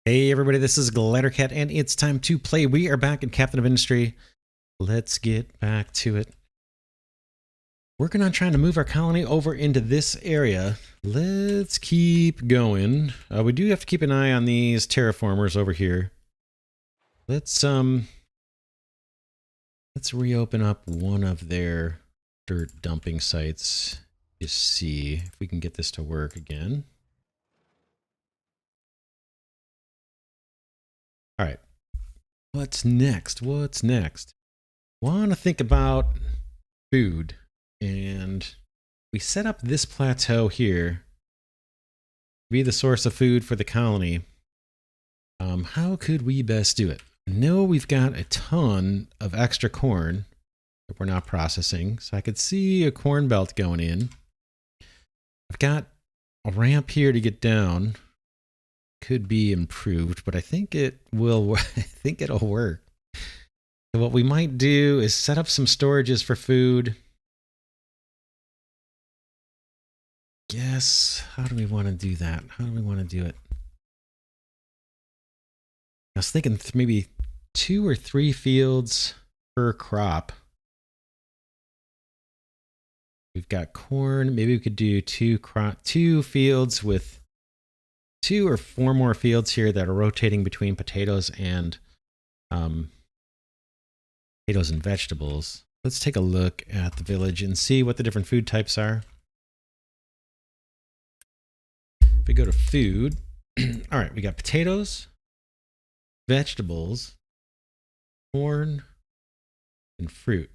Hey everybody, this is Glidercat and it's time to play. We are back in Captain of Industry. Let's get back to it. Working on trying to move our colony over into this area. Let's keep going. We do have to keep an eye on these terraformers over here. Let's reopen up one of their dirt dumping sites. Just see if we can get this to work again. All right. What's next? What's next? Want to think about food. And we set up this plateau here to be the source of food for the colony. How could we best do it? I know we've got a ton of extra corn that we're not processing. So I could see a corn belt going in. I've got a ramp here to get down. Could be improved, but I think it will. I think it'll work. So what we might do is set up some storages for food. Guess, how do we want to do that? How do we want to do it? I was thinking maybe 2 or 3 fields per crop. We've got corn. Maybe we could do 2 fields with 2 or 4 more fields here that are rotating between potatoes and vegetables. Let's take a look at the village and see what the different food types are. If we go to food, all right, we got potatoes, vegetables, corn, and fruit,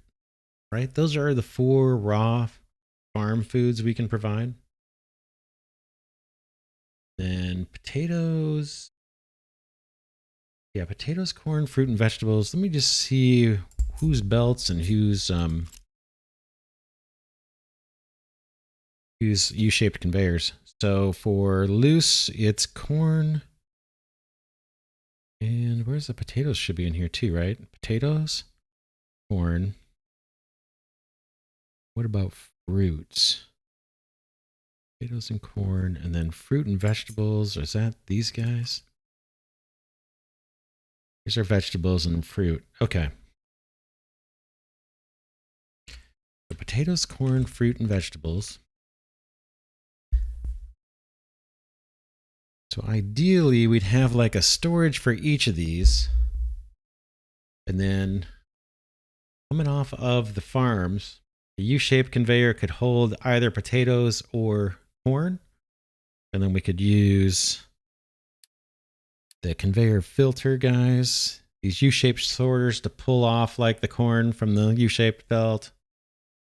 right? Those are the 4 raw farm foods we can provide. Then potatoes. Yeah, potatoes, corn, fruit, and vegetables. Let me just see whose belts and whose U-shaped conveyors. So for loose, it's corn. And where's the potatoes? Should be in here too, right? Potatoes, corn. What about fruits? Potatoes and corn, and then fruit and vegetables. Is that these guys? These are vegetables and fruit. Okay. So potatoes, corn, fruit, and vegetables. So ideally, we'd have like a storage for each of these. And then coming off of the farms, the U-shaped conveyor could hold either potatoes or corn. And then we could use the conveyor filter guys, these U-shaped sorters to pull off like the corn from the U-shaped belt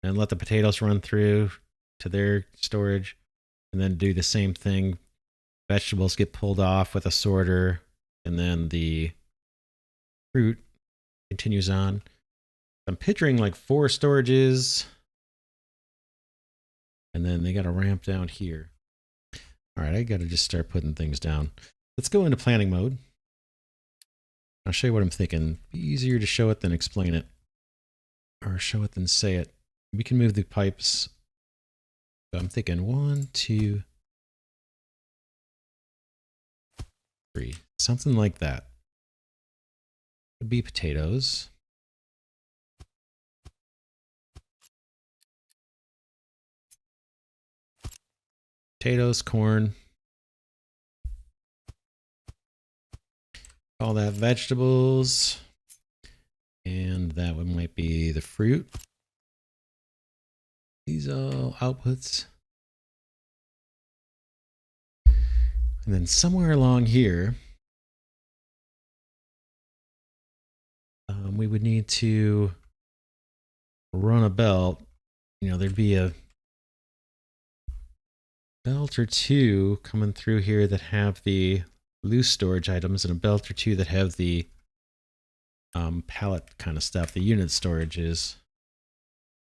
and let the potatoes run through to their storage, and then do the same thing. Vegetables get pulled off with a sorter, and then the fruit continues on. I'm picturing like 4 storages, and then they got a ramp down here. All right, I got to just start putting things down. Let's go into planning mode. I'll show you what I'm thinking. Be easier to show it than explain it, or show it than say it. We can move the pipes. So I'm thinking 1, 2, 3, something like that. Could be potatoes. Potatoes, corn. Call that vegetables. And that one might be the fruit. These are outputs. And then somewhere along here, we would need to run a belt. You know, there'd be a belt or 2 coming through here that have the loose storage items, and a belt or 2 that have the pallet kind of stuff, the unit storages.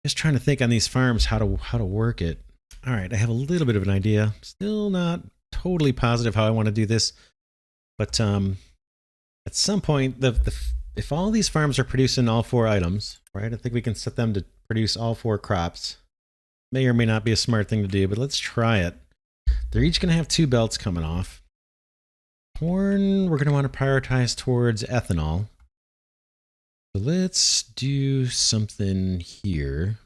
Just trying to think on these farms how to work it. All right, I have a little bit of an idea. Still not totally positive how I want to do this, but at some point, if all these farms are producing all 4 items, right? I think we can set them to produce all 4 crops. May or may not be a smart thing to do, but let's try it. They're each going to have 2 belts coming off. Corn, we're going to want to prioritize towards ethanol. So let's do something here.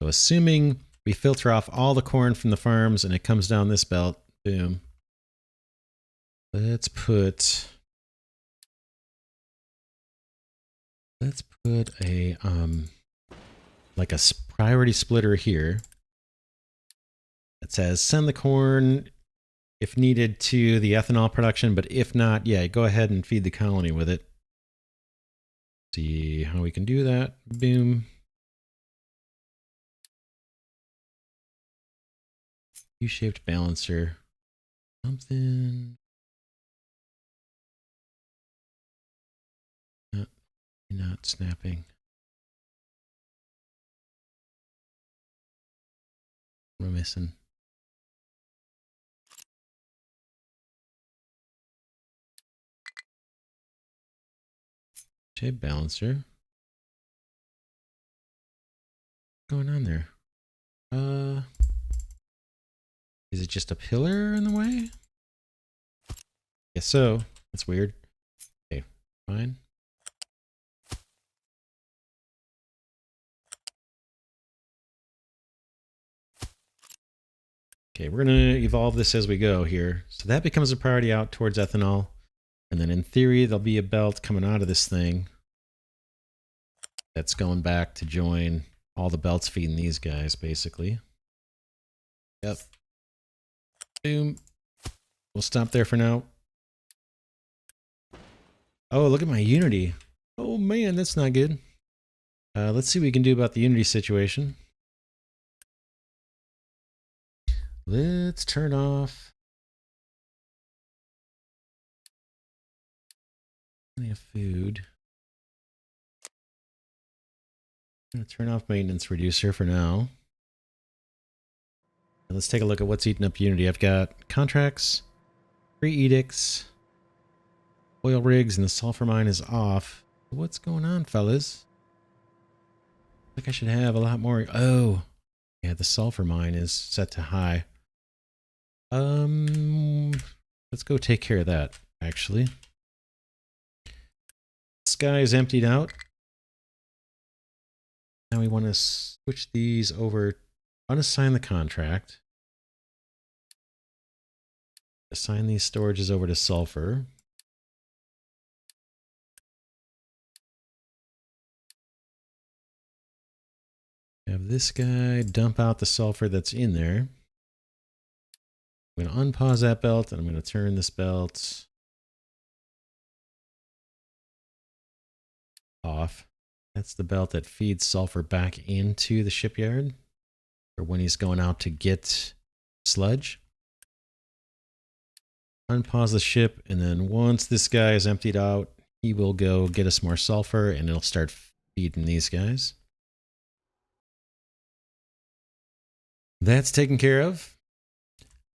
So assuming we filter off all the corn from the farms and it comes down this belt, boom. Let's put a like a priority splitter here that says send the corn if needed to the ethanol production, but if not, yeah, go ahead and feed the colony with it. See how we can do that. Boom. U-shaped balancer. Something. Not snapping. What am I missing? Shape balancer. What's going on there? Is it just a pillar in the way? Guess so. That's weird. Okay, fine. Okay, we're gonna evolve this as we go here. So that becomes a priority out towards ethanol. And then in theory, there'll be a belt coming out of this thing that's going back to join all the belts feeding these guys, basically. Yep. Boom. We'll stop there for now. Oh, look at my Unity. Oh man, that's not good. Let's see what we can do about the Unity situation. Let's turn off plenty of food. I'm going to turn off maintenance reducer for now. Let's take a look at what's eating up Unity. I've got contracts, free edicts, oil rigs, and the sulfur mine is off. What's going on, fellas? I think I should have a lot more. Oh, yeah, the sulfur mine is set to high. Let's go take care of that, actually. This guy is emptied out. Now we want to switch these over. Unassign the contract. Assign these storages over to sulfur. Have this guy dump out the sulfur that's in there. I'm going to unpause that belt and I'm going to turn this belt off. That's the belt that feeds sulfur back into the shipyard for when he's going out to get sludge. Unpause the ship, and then once this guy is emptied out, he will go get us more sulfur and it'll start feeding these guys. That's taken care of.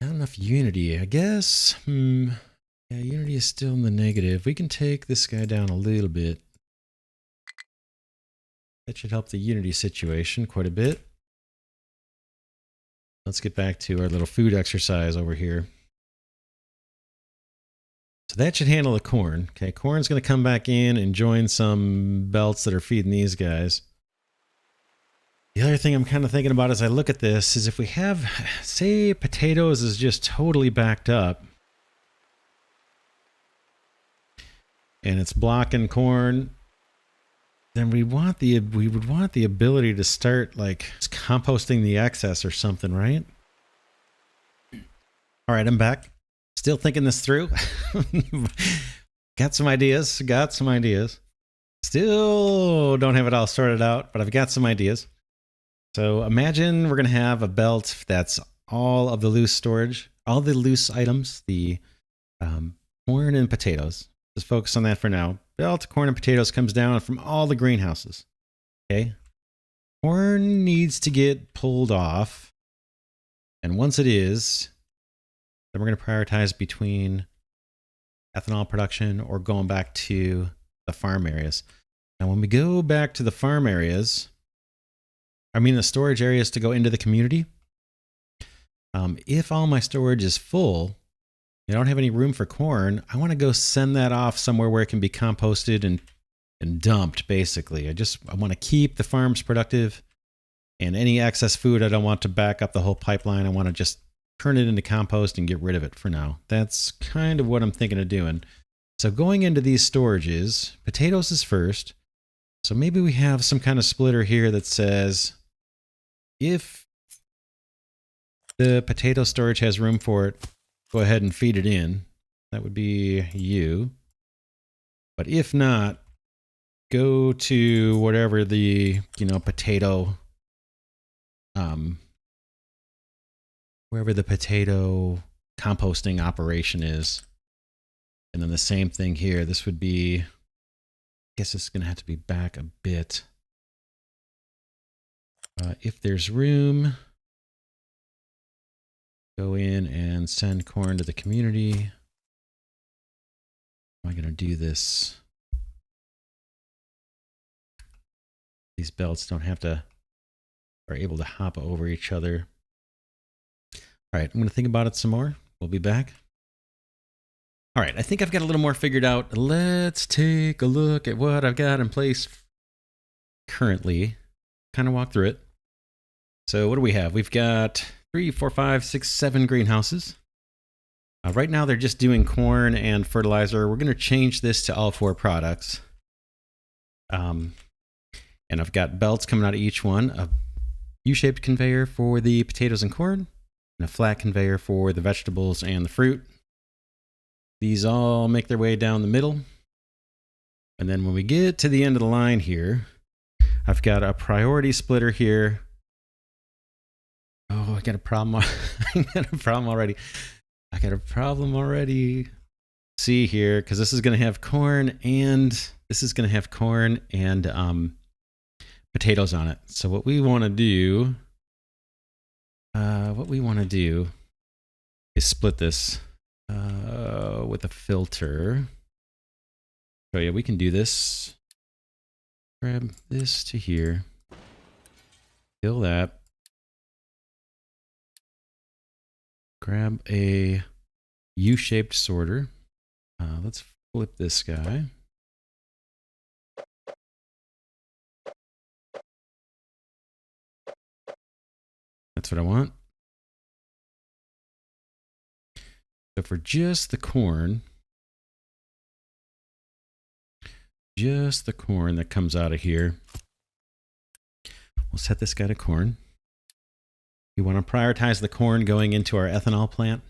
Not enough Unity, I guess. Yeah, Unity is still in the negative. We can take this guy down a little bit. That should help the Unity situation quite a bit. Let's get back to our little food exercise over here. So that should handle the corn. Okay, corn's going to come back in and join some belts that are feeding these guys. The other thing I'm kind of thinking about as I look at this is if we have, say, potatoes is just totally backed up and it's blocking corn, then we would want the ability to start like composting the excess or something, right? All right, I'm back. Still thinking this through. Got some ideas. Still don't have it all sorted out, but I've got some ideas. So imagine we're going to have a belt that's all of the loose storage, all the loose items, the corn and potatoes. Just focus on that for now. Belt, corn, and potatoes comes down from all the greenhouses. Okay? Corn needs to get pulled off. And once it is, then we're going to prioritize between ethanol production or going back to the farm areas. Now, when we go back to the farm areas, the storage areas to go into the community. If all my storage is full, I don't have any room for corn. I want to go send that off somewhere where it can be composted and dumped, basically. I want to keep the farms productive, and any excess food, I don't want to back up the whole pipeline. I want to just turn it into compost and get rid of it for now. That's kind of what I'm thinking of doing. So going into these storages, potatoes is first. So maybe we have some kind of splitter here that says, if the potato storage has room for it, go ahead and feed it in. That would be you. But if not, go to whatever the, potato, wherever the potato composting operation is. And then the same thing here. This would be, I guess it's going to have to be back a bit. If there's room, go in and send corn to the community. Am I going to do this? These belts don't have to, are able to hop over each other. All right, I'm going to think about it some more. We'll be back. All right, I think I've got a little more figured out. Let's take a look at what I've got in place currently. Kind of walk through it. So what do we have? We've got 3, 4, 5, 6, 7 greenhouses. Right now they're just doing corn and fertilizer. We're going to change this to all 4 products. And I've got belts coming out of each one. A U-shaped conveyor for the potatoes and corn, and a flat conveyor for the vegetables and the fruit. These all make their way down the middle. And then when we get to the end of the line here, I've got a priority splitter here. Oh, I got a problem. I got a problem already. See here, because this is going to have corn and potatoes on it. So what we want to do, is split this with a filter. Oh yeah, we can do this. Grab this to here. Fill that. Grab a U-shaped sorter. Let's flip this guy. That's what I want. So for just the corn that comes out of here, we'll set this guy to corn. We want to prioritize the corn going into our ethanol plant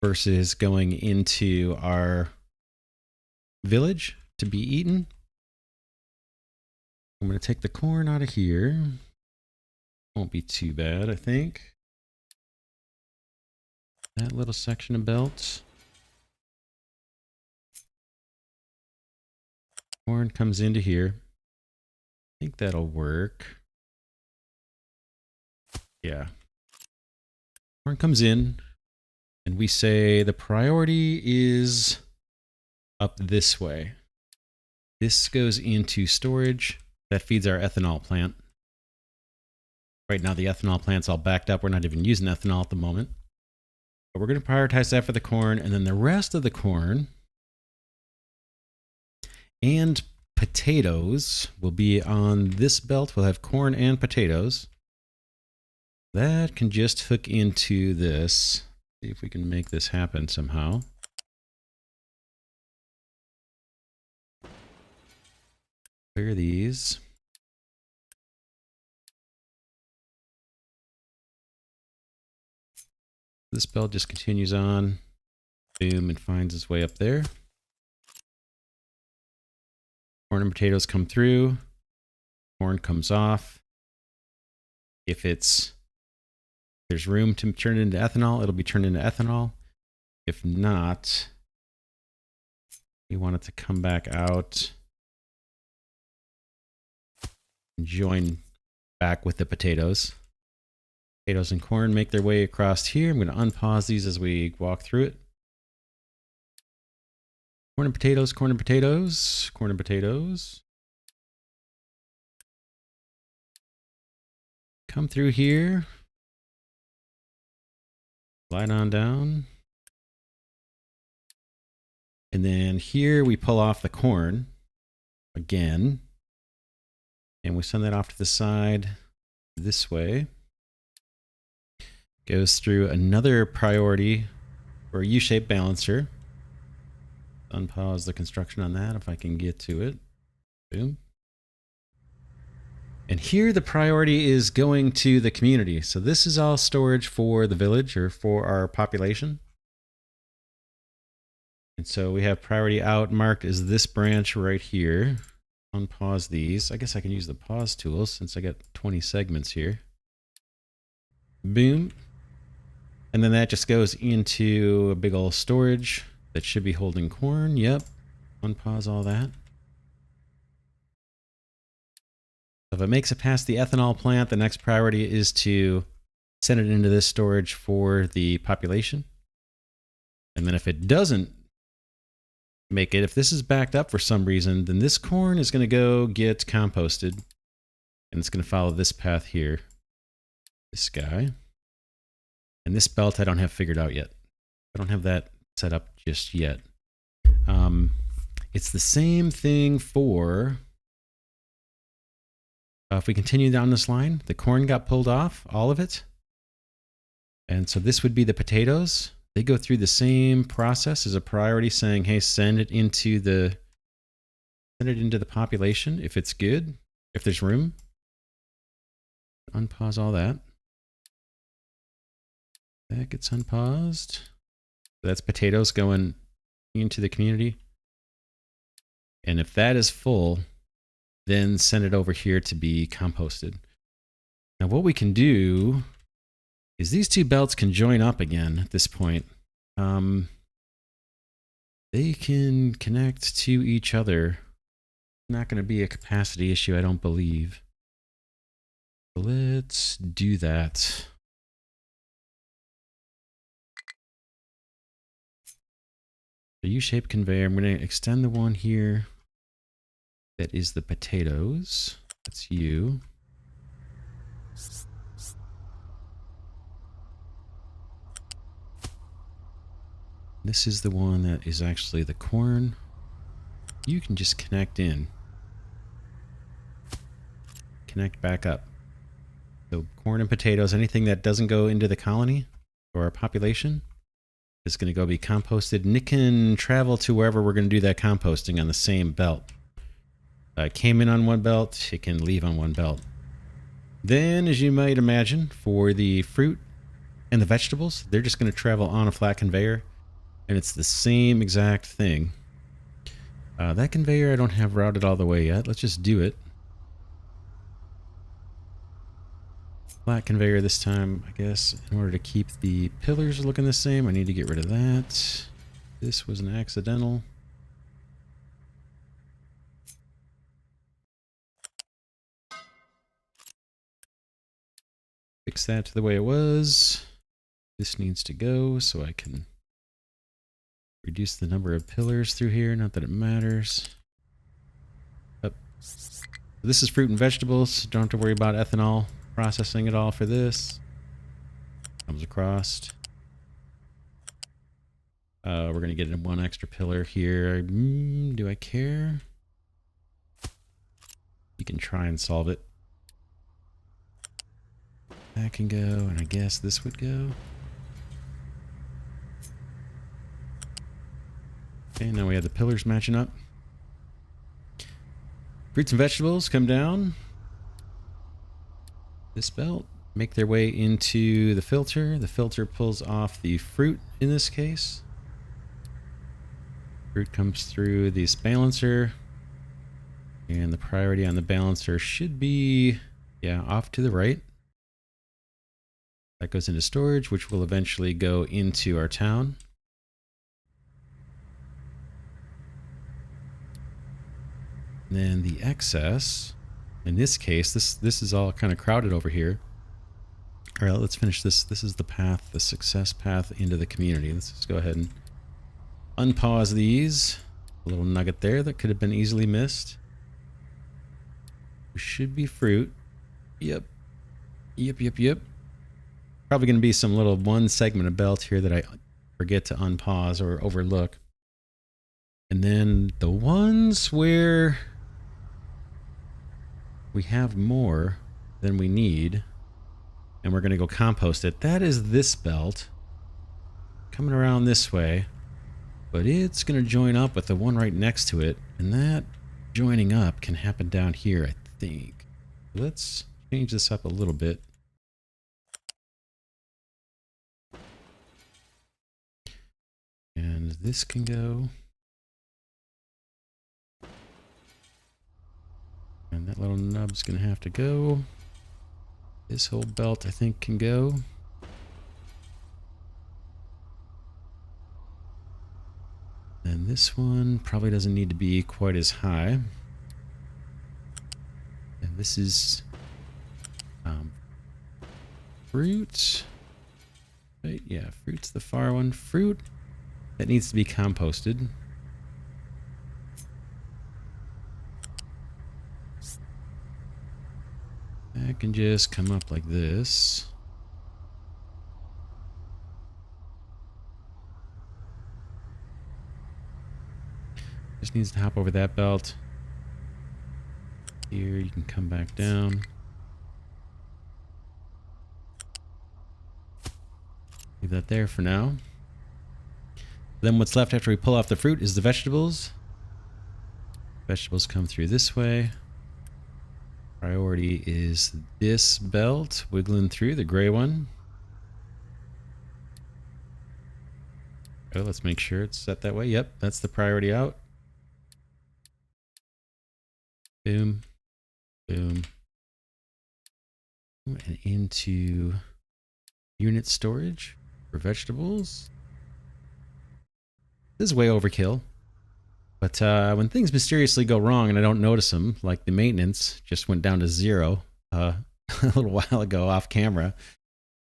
versus going into our village to be eaten. I'm going to take the corn out of here. Won't be too bad, I think. That little section of belt. Corn comes into here. I think that'll work. Yeah. Corn comes in, and we say the priority is up this way. This goes into storage. That feeds our ethanol plant. Right now the ethanol plant's all backed up. We're not even using ethanol at the moment. But we're going to prioritize that for the corn, and then the rest of the corn and potatoes will be on this belt. We'll have corn and potatoes. That can just hook into this. See if we can make this happen somehow. Clear these. This belt just continues on. Boom, and finds its way up there. Corn and potatoes come through. Corn comes off. If there's room to turn it into ethanol, it'll be turned into ethanol. If not, we want it to come back out and join back with the potatoes. Potatoes and corn make their way across here. I'm going to unpause these as we walk through it. Corn and potatoes, corn and potatoes, corn and potatoes. Come through here. Slide on down. And then here we pull off the corn again. And we send that off to the side this way. Goes through another priority for a U-shaped balancer. Unpause the construction on that if I can get to it. Boom. And here the priority is going to the community. So this is all storage for the village or for our population. And so we have priority out marked as this branch right here. Unpause these. I guess I can use the pause tool since I got 20 segments here. Boom. And then that just goes into a big old storage that should be holding corn. Yep. Unpause all that. If it makes it past the ethanol plant, the next priority is to send it into this storage for the population. And then if it doesn't make it, if this is backed up for some reason, then this corn is going to go get composted. And it's going to follow this path here. This guy. And this belt I don't have figured out yet. I don't have that set up just yet. It's the same thing for... if we continue down this line, the corn got pulled off, all of it. And so this would be the potatoes. They go through the same process as a priority saying, hey, send it into the population if it's good, if there's room. Unpause all that. That gets unpaused. That's potatoes going into the community. And if that is full, then send it over here to be composted. Now what we can do is these two belts can join up again at this point. They can connect to each other. Not going to be a capacity issue, I don't believe. Let's do that. The U-shaped conveyor, I'm going to extend the one here. That is the potatoes. That's you. This is the one that is actually the corn. You can just connect in. Connect back up. So corn and potatoes, anything that doesn't go into the colony or our population is going to go be composted. And it can travel to wherever we're going to do that composting on the same belt. Came in on one belt, it can leave on one belt. Then, as you might imagine, for the fruit and the vegetables, they're just going to travel on a flat conveyor, and it's the same exact thing. That conveyor I don't have routed all the way yet. Let's just do it. Flat conveyor this time, I guess. In order to keep the pillars looking the same, I need to get rid of that. This was an accidental. Fix that to the way it was. This needs to go so I can reduce the number of pillars through here. Not that it matters. Up. This is fruit and vegetables. Don't have to worry about ethanol processing at all for this. Comes across. We're going to get in one extra pillar here. Do I care? You can try and solve it. That can go, and I guess this would go. Okay, now we have the pillars matching up. Fruits and vegetables come down this belt, make their way into the filter. The filter pulls off the fruit in this case. Fruit comes through this balancer. And the priority on the balancer should be, yeah, off to the right. That goes into storage, which will eventually go into our town. And then the excess, in this case, this is all kind of crowded over here. All right, let's finish this. This is the path, the success path into the community. Let's just go ahead and unpause these. A little nugget there that could have been easily missed. Should be fruit. Yep. Yep. Probably going to be some little one segment of belt here that I forget to unpause or overlook. And then the ones where we have more than we need, and we're going to go compost it, that is this belt coming around this way, but it's going to join up with the one right next to it, and that joining up can happen down here, I think. Let's change this up a little bit. And this can go. And that little nub's going to have to go. This whole belt, I think, can go. And this one probably doesn't need to be quite as high. And this is fruit. Right, yeah, fruit's the far one. Fruit that needs to be composted. That can just come up like this. Just needs to hop over that belt. Here, you can come back down. Leave that there for now. Then what's left after we pull off the fruit is the vegetables. Vegetables come through this way. Priority is this belt, wiggling through, the gray one. Oh, let's make sure it's set that way. Yep, that's the priority out. Boom, boom. And into unit storage for vegetables. This is way overkill. But when things mysteriously go wrong and I don't notice them, like the maintenance just went down to 0 a little while ago off camera.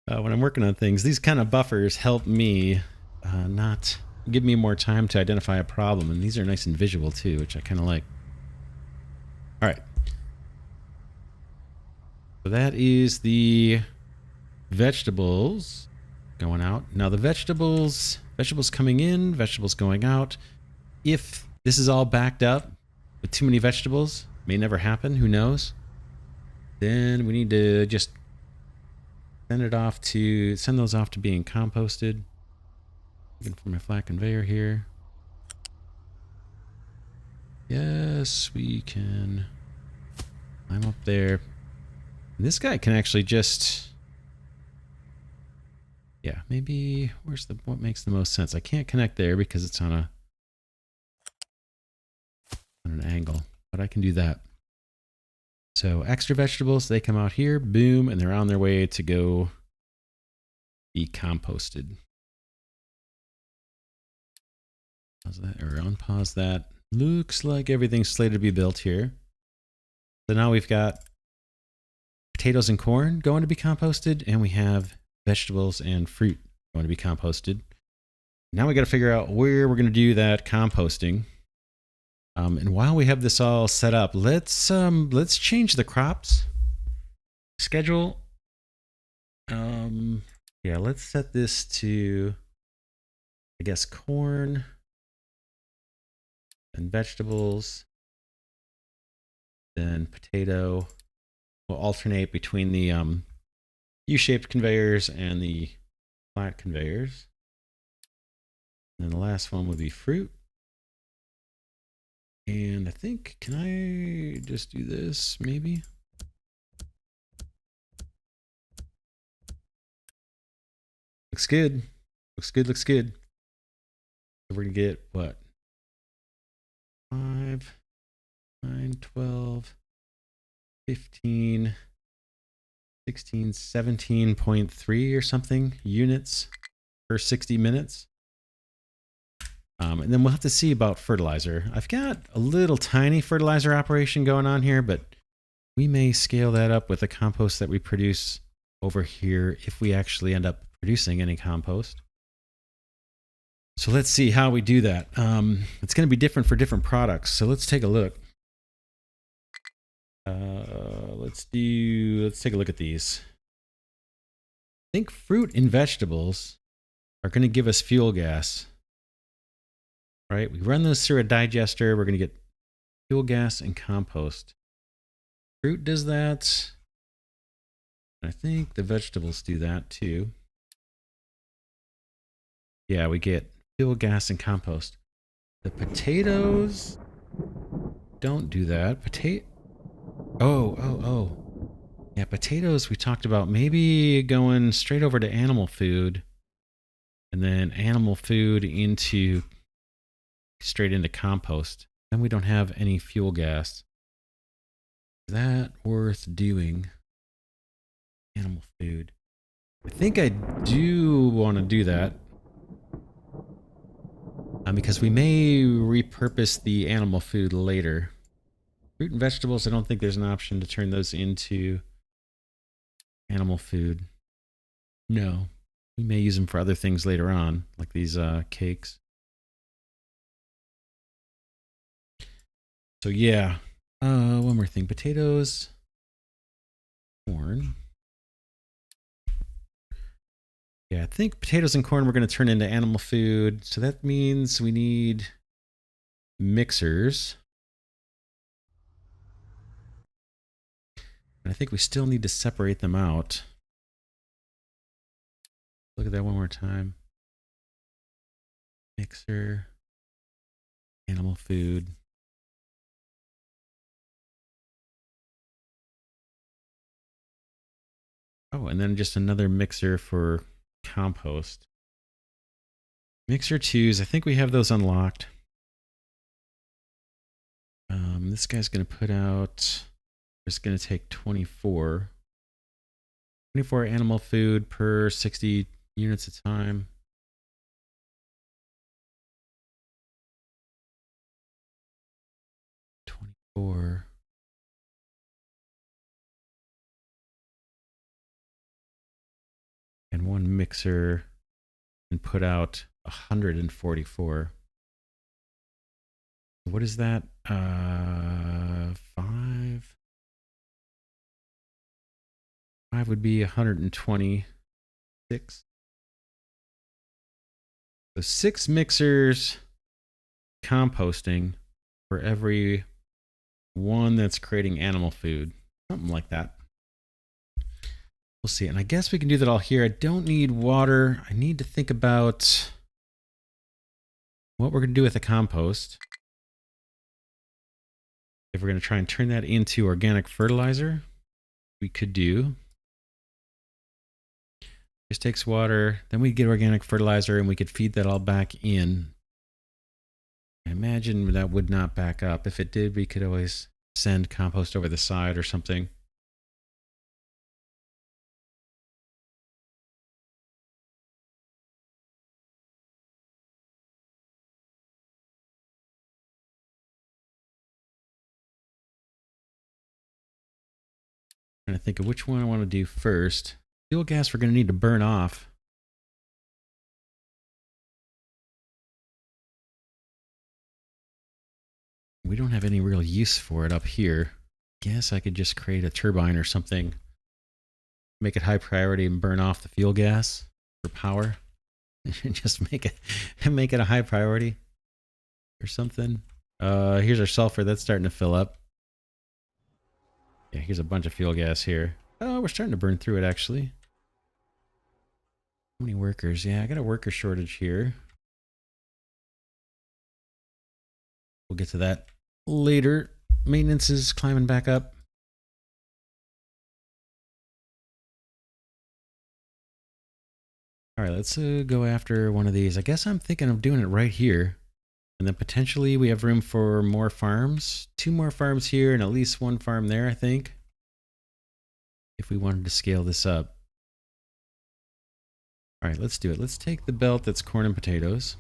When I'm working on things, these kind of buffers help me not give me more time to identify a problem. And these are nice and visual too, which I kind of like. All right. So that is the vegetables going out. Now the vegetables coming in, vegetables going out. If this is all backed up with too many vegetables, may never happen, who knows? Then we need to just send those off to being composted. Looking for my flat conveyor here. Yes, we can climb up there. And this guy can actually just, yeah, maybe what makes the most sense? I can't connect there because it's on an angle, but I can do that. So extra vegetables, they come out here, boom, and they're on their way to go be composted. Pause that, or unpause that. Looks like everything's slated to be built here. So now we've got potatoes and corn going to be composted, and we have vegetables and fruit going to be composted. Now we got to figure out where we're going to do that composting. And while we have this all set up, let's change the crops schedule. Yeah, let's set this to, I guess, corn and vegetables, then potato. We'll alternate between the U-shaped conveyors and the flat conveyors. And then the last one would be fruit. And I think, can I just do this maybe? Looks good. Looks good, looks good. So we're gonna get what? 5, 9, 12, 15, 16, 17.3 or something units per 60 minutes. And then we'll have to see about fertilizer. I've got a little tiny fertilizer operation going on here, but we may scale that up with the compost that we produce over here if we actually end up producing any compost. So let's see how we do that. It's going to be different for different products. So let's take a look. Let's take a look at these. I think fruit and vegetables are going to give us fuel gas. right? We run those through a digester. We're going to get fuel gas and compost. Fruit does that. I think the vegetables do that too. Yeah, we get fuel gas and compost. The potatoes don't do that. Oh. Yeah, potatoes we talked about maybe going straight over to animal food and then animal food into straight into compost. Then we don't have any fuel gas. Is that worth doing? Animal food. I think I do want to do that. Because we may repurpose the animal food later. Fruit and vegetables, I don't think there's an option to turn those into animal food. No. We may use them for other things later on, like these cakes. So yeah. One more thing. Potatoes. Corn. Yeah, I think potatoes and corn we're going to turn into animal food. So that means we need mixers. And I think we still need to separate them out. Look at that one more time. Mixer. Animal food. Oh, and then just another mixer for compost. Mixer 2s, I think we have those unlocked. This guy's going to put out, it's going to take 24. 24 animal food per 60 units a time. Or and one mixer and put out 144. What is that? 5. 5 would be 126. So 6 mixers composting for every one that's creating animal food. Something like that. We'll see. And I guess we can do that all here. I don't need water. I need to think about what we're going to do with the compost. If we're going to try and turn that into organic fertilizer, we could do. Just takes water. Then we get organic fertilizer and we could feed that all back in. I imagine that would not back up. If it did, we could always send compost over the side or something. Trying to think of which one I want to do first. Fuel gas we're going to need to burn off. We don't have any real use for it up here. Guess I could just create a turbine or something. Make it high priority and burn off the fuel gas for power. Just make it a high priority or something. Here's our sulfur. That's starting to fill up. Yeah, here's a bunch of fuel gas here. Oh, we're starting to burn through it actually. How many workers? Yeah, I got a worker shortage here. We'll get to that later. Maintenance is climbing back up. All right, let's go after one of these. I guess I'm thinking of doing it right here. And then potentially we have room for more farms. 2 more farms here and at least 1 farm there, I think. If we wanted to scale this up. All right, let's do it. Let's take the belt that's corn and potatoes.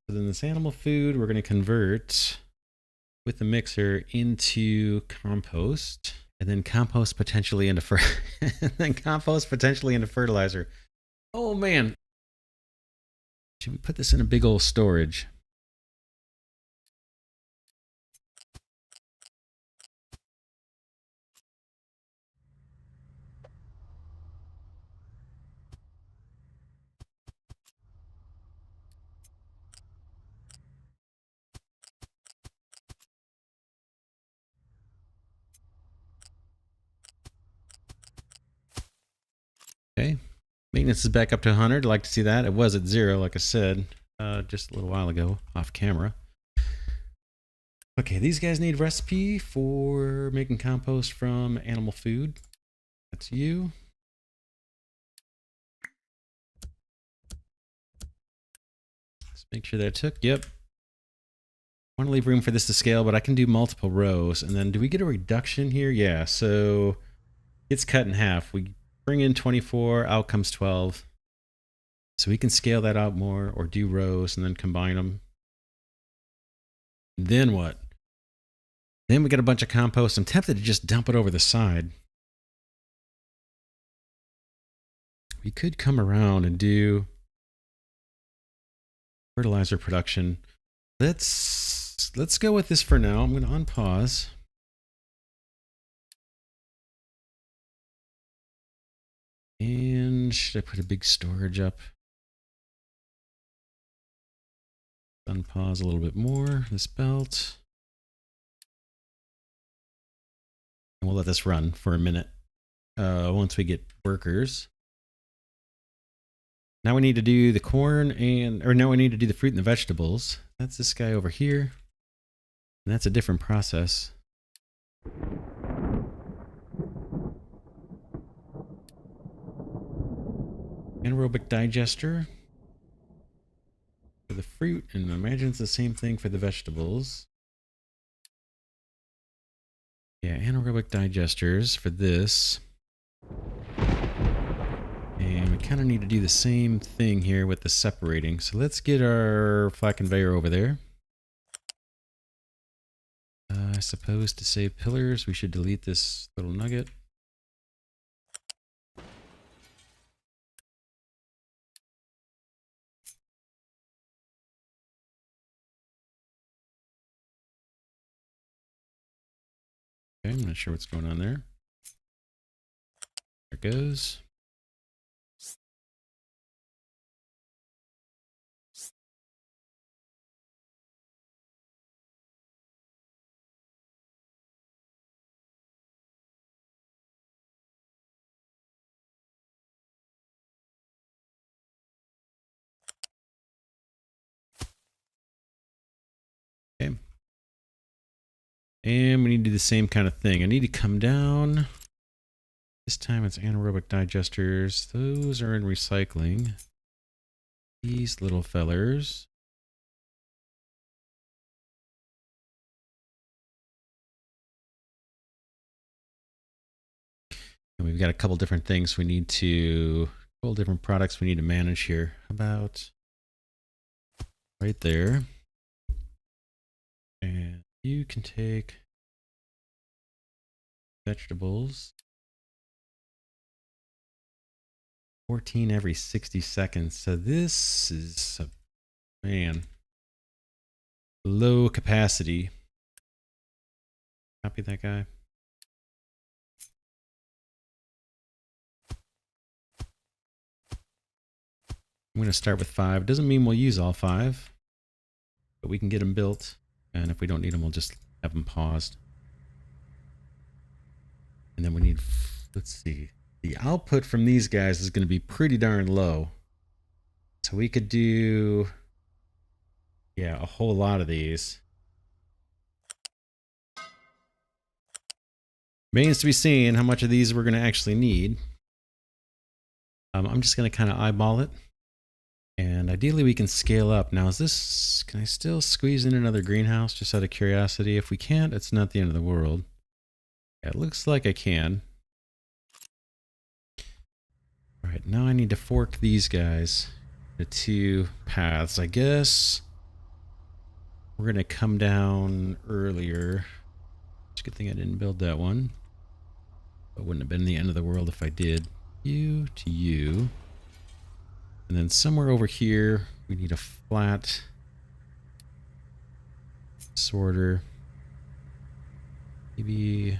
So then this animal food we're going to convert with the mixer into compost, and then compost potentially into fertilizer. Oh man, should we put this in a big old storage? Okay, maintenance is back up to 100. I'd like to see that. It was at 0, like I said, just a little while ago off camera. Okay, these guys need recipe for making compost from animal food. That's you. Let's make sure that it took. Yep. I want to leave room for this to scale, but I can do multiple rows. And then do we get a reduction here? Yeah, so it's cut in half. We bring in 24, out comes 12. So we can scale that out more or do rows and then combine them. Then what? Then we got a bunch of compost. I'm tempted to just dump it over the side. We could come around and do fertilizer production. Let's go with this for now. I'm going to unpause. And should I put a big storage up? Unpause a little bit more, this belt. And we'll let this run for a minute once we get workers. Now we need to do the corn now we need to do the fruit and the vegetables. That's this guy over here. And that's a different process. Anaerobic digester for the fruit, and I imagine it's the same thing for the vegetables. Yeah, anaerobic digesters for this. And we kind of need to do the same thing here with the separating. So let's get our flat conveyor over there. I suppose to save pillars, we should delete this little nugget. Okay, I'm not sure what's going on there. There it goes. Okay. And we need to do the same kind of thing. I need to come down. This time it's anaerobic digesters. Those are in recycling. These little fellers. And we've got a couple different things we need to, a couple different products we need to manage here. How about right there? And you can take vegetables. 14 every 60 seconds. So this is, man, low capacity. Copy that guy. I'm going to start with 5. Doesn't mean we'll use all 5, but we can get them built. And if we don't need them, we'll just have them paused. And then we need, let's see, the output from these guys is going to be pretty darn low. So we could do, yeah, a whole lot of these. Remains to be seen how much of these we're going to actually need. I'm just going to kind of eyeball it. And ideally we can scale up. Now is this, can I still squeeze in another greenhouse just out of curiosity? If we can't, it's not the end of the world. Yeah, it looks like I can. All right, now I need to fork these guys into 2 paths, I guess. We're going to come down earlier. It's a good thing I didn't build that one. It wouldn't have been the end of the world if I did. You to you. And then somewhere over here, we need a flat sorter. Maybe...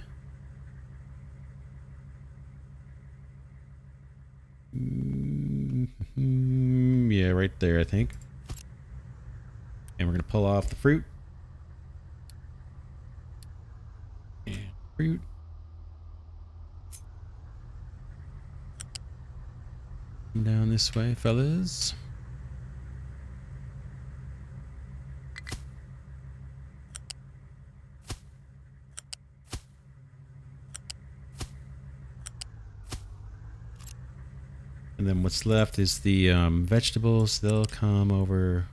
yeah, right there, I think. And we're going to pull off the fruit. And fruit. Come down this way, fellas. And then what's left is the vegetables. They'll come over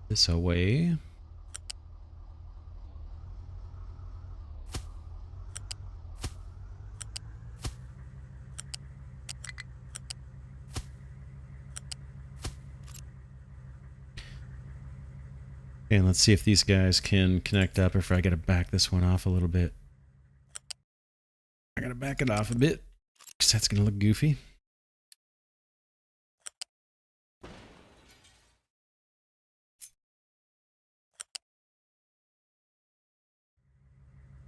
this way. And let's see if these guys can connect up, or if I gotta back this one off a little bit. I gotta back it off a bit, because that's gonna look goofy.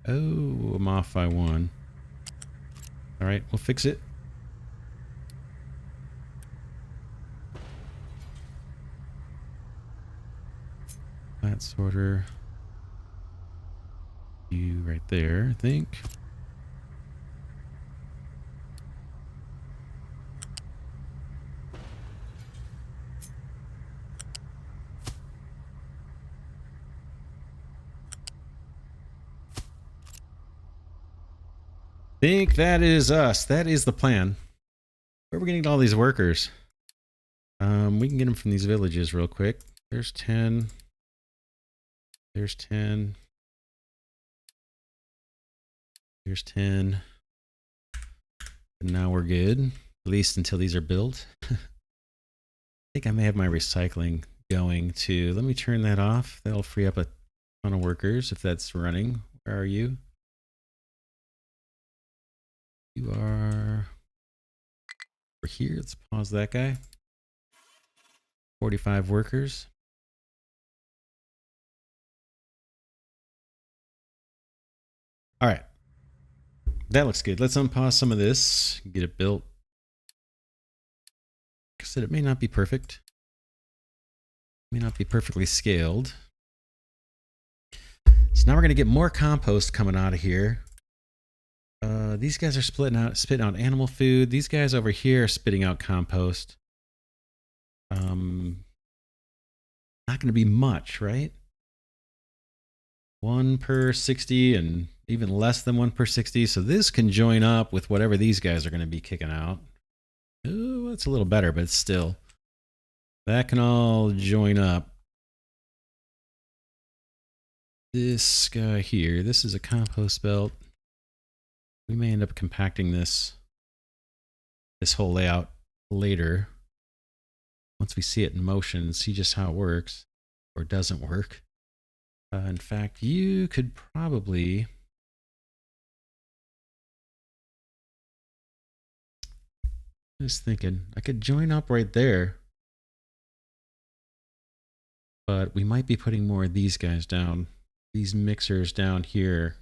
Oh, I'm off by one. Alright, we'll fix it. Flat sorter. You right there, I think. Think that is us. That is the plan. Where are we getting all these workers? We can get them from these villages real quick. There's 10. There's 10. There's 10. And now we're good. At least until these are built. I think I may have my recycling going too. Let me turn that off. That'll free up a ton of workers if that's running. Where are you? You are over here. Let's pause that guy. 45 workers. All right. That looks good. Let's unpause some of this. Get it built. Like I said, it may not be perfect. It may not be perfectly scaled. So now we're going to get more compost coming out of here. These guys are spitting out animal food. These guys over here are spitting out compost. Not going to be much, right? 1 per 60 and even less than 1 per 60. So this can join up with whatever these guys are going to be kicking out. Oh, that's a little better, but still. That can all join up. This guy here, this is a compost belt. We may end up compacting this whole layout later. Once we see it in motion and see just how it works or doesn't work. In fact, you could probably... Just thinking, I could join up right there. But we might be putting more of these guys down. These mixers down here.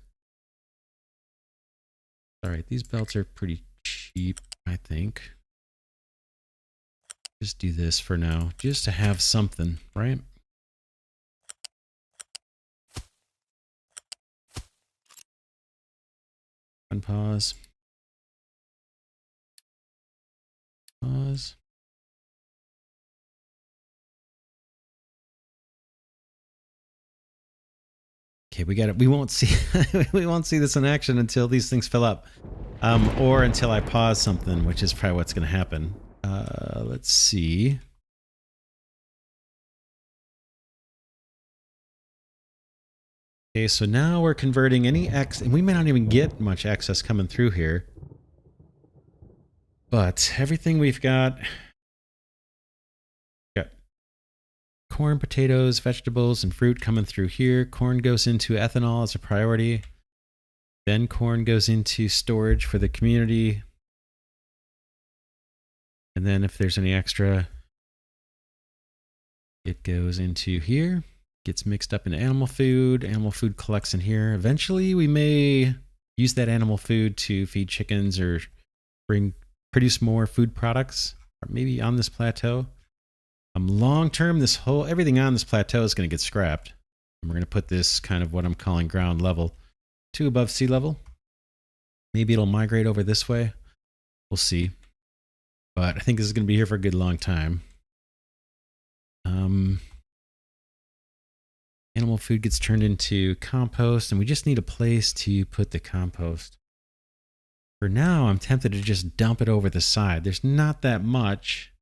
Alright, these belts are pretty cheap, I think. Just do this for now, just to have something, right? Unpause. Pause. Okay, we got it. We won't see we won't see this in action until these things fill up. Or until I pause something, which is probably what's gonna happen. Let's see. Okay, so now we're converting any and we may not even get much excess coming through here. But everything we've got corn, potatoes, vegetables, and fruit coming through here. Corn goes into ethanol as a priority. Then corn goes into storage for the community. And then if there's any extra, it goes into here, gets mixed up into animal food. Animal food collects in here. Eventually, we may use that animal food to feed chickens or produce more food products, or maybe on this plateau. Long term, everything on this plateau is going to get scrapped. And we're going to put this kind of what I'm calling ground level to above sea level. Maybe it'll migrate over this way. We'll see. But I think this is going to be here for a good long time. Animal food gets turned into compost, and we just need a place to put the compost. For now, I'm tempted to just dump it over the side. There's not that much.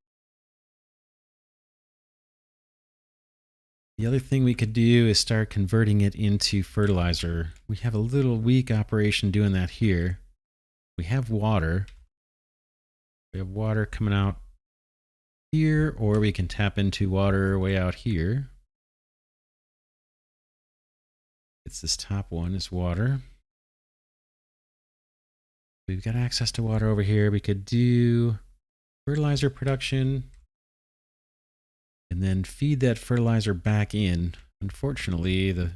The other thing we could do is start converting it into fertilizer. We have a little weak operation doing that here. We have water. We have water coming out here, or we can tap into water way out here. It's this top one is water. We've got access to water over here. We could do fertilizer production and then feed that fertilizer back in. Unfortunately, the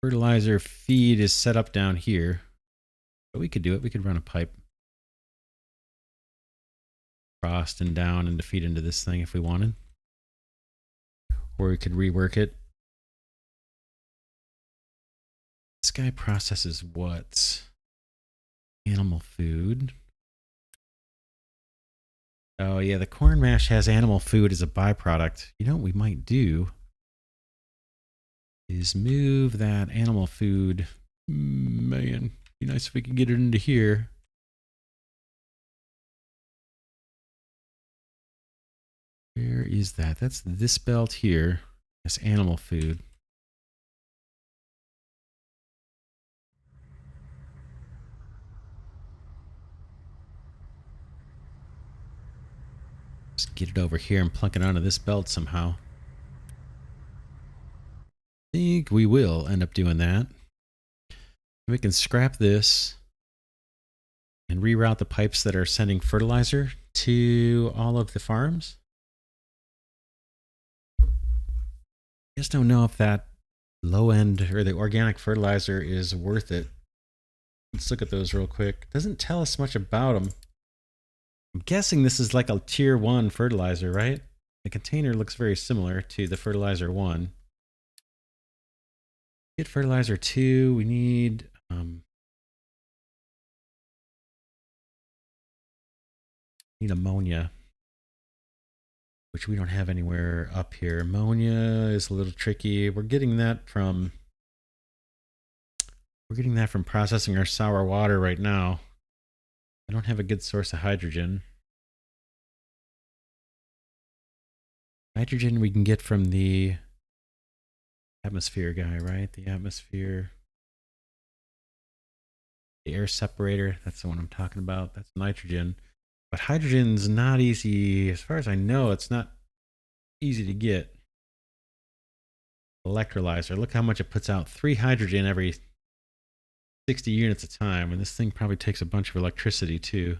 fertilizer feed is set up down here, but we could do it. We could run a pipe across and down and to feed into this thing if we wanted, or we could rework it. This guy processes what? Animal food. Oh yeah, the corn mash has animal food as a byproduct. You know what we might do is move that animal food. Man, be nice if we could get it into here. Where is that? That's this belt here. That's animal food. Just get it over here and plunk it onto this belt somehow. I think we will end up doing that. We can scrap this and reroute the pipes that are sending fertilizer to all of the farms. I just don't know if that low end or the organic fertilizer is worth it. Let's look at those real quick. Doesn't tell us much about them. I'm guessing this is like a tier 1 fertilizer, right? The container looks very similar to the fertilizer 1. Get fertilizer 2. We need ammonia, which we don't have anywhere up here. Ammonia is a little tricky. We're getting that from processing our sour water right now. I don't have a good source of hydrogen. Hydrogen we can get from the atmosphere guy, right? The atmosphere. The air separator, that's the one I'm talking about. That's nitrogen. But hydrogen's not easy. As far as I know, it's not easy to get. Electrolyzer. Look how much it puts out. 3 hydrogen every 60 units a time. And this thing probably takes a bunch of electricity too.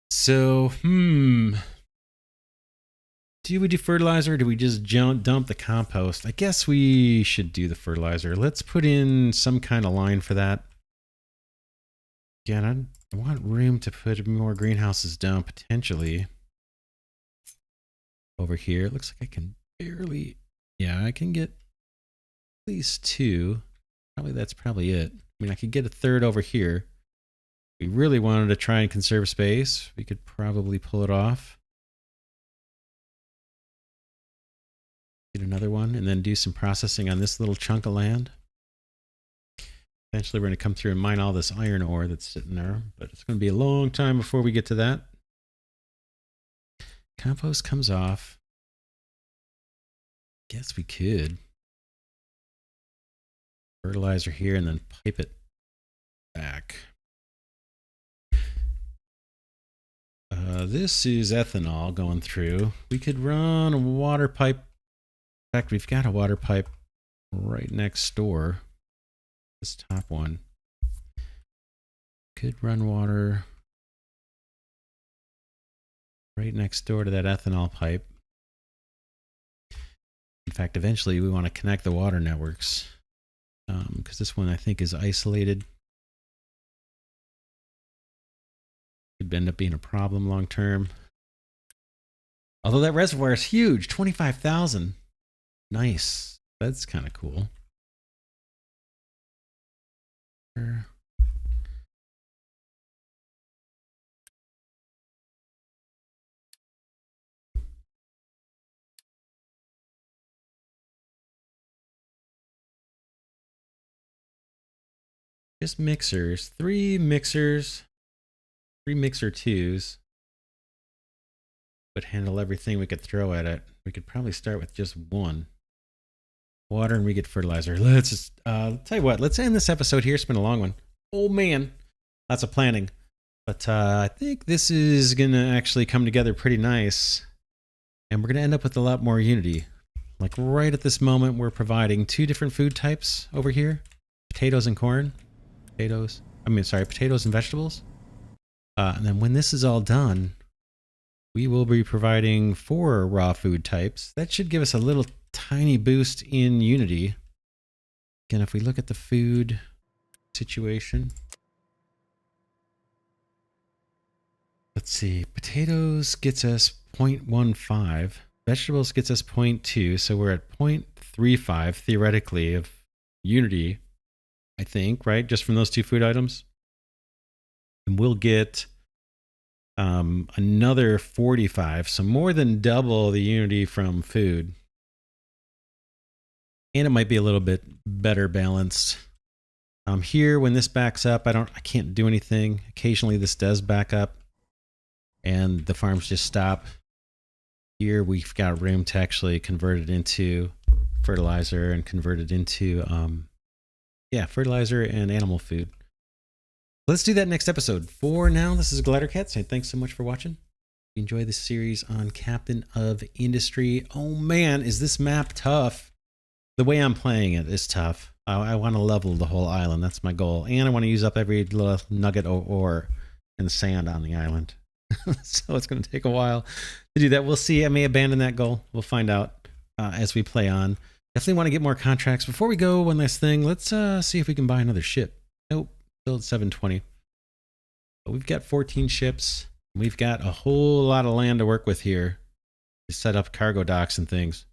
So, do we do fertilizer or do we just dump the compost? I guess we should do the fertilizer. Let's put in some kind of line for that. Again, I want room to put more greenhouses down potentially. Over here, it looks like I can barely, yeah, I can get at least 2. That's probably it. I mean, I could get a 3rd over here. If we really wanted to try and conserve space, we could probably pull it off. Get another one and then do some processing on this little chunk of land. Eventually we're going to come through and mine all this iron ore that's sitting there, but it's going to be a long time before we get to that. Compost comes off. Guess we could. Fertilizer here and then pipe it back. This is ethanol going through. We could run a water pipe. In fact, we've got a water pipe right next door. This top one. Could run water right next door to that ethanol pipe. In fact, eventually we want to connect the water networks because this one I think is isolated. Could end up being a problem long term. Although that reservoir is huge, 25,000. Nice. That's kind of cool. Just mixers. 3 mixers. 3 mixer 2s. Would handle everything we could throw at it. We could probably start with just 1. Water and we get fertilizer. Let's just, tell you what, let's end this episode here. It's been a long one. Oh man, lots of planning. But I think this is going to actually come together pretty nice. And we're going to end up with a lot more unity. Like right at this moment, we're providing 2 different food types over here. Potatoes and corn. Potatoes and vegetables. And then when this is all done, we will be providing 4 raw food types. That should give us a little tiny boost in unity. Again, if we look at the food situation, let's see, potatoes gets us 0.15, vegetables gets us 0.2, so we're at 0.35 theoretically of unity, I think, right? Just from those 2 food items. And we'll get another 45, so more than double the unity from food. And it might be a little bit better balanced. Here, when this backs up, I can't do anything. Occasionally this does back up and the farms just stop. Here we've got room to actually convert it into fertilizer and convert it into fertilizer and animal food. Let's do that next episode. For now, this is Glidercat saying thanks so much for watching. If you enjoy this series on Captain of Industry. Oh man, is this map tough? The way I'm playing it is tough. I want to level the whole island. That's my goal. And I want to use up every little nugget of ore and sand on the island. So it's going to take a while to do that. We'll see. I may abandon that goal. We'll find out as we play on. Definitely want to get more contracts. Before we go, one last thing. Let's see if we can buy another ship. Nope. Still at 720. But we've got 14 ships. We've got a whole lot of land to work with here to set up cargo docks and things.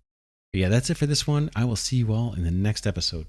But yeah, that's it for this one. I will see you all in the next episode.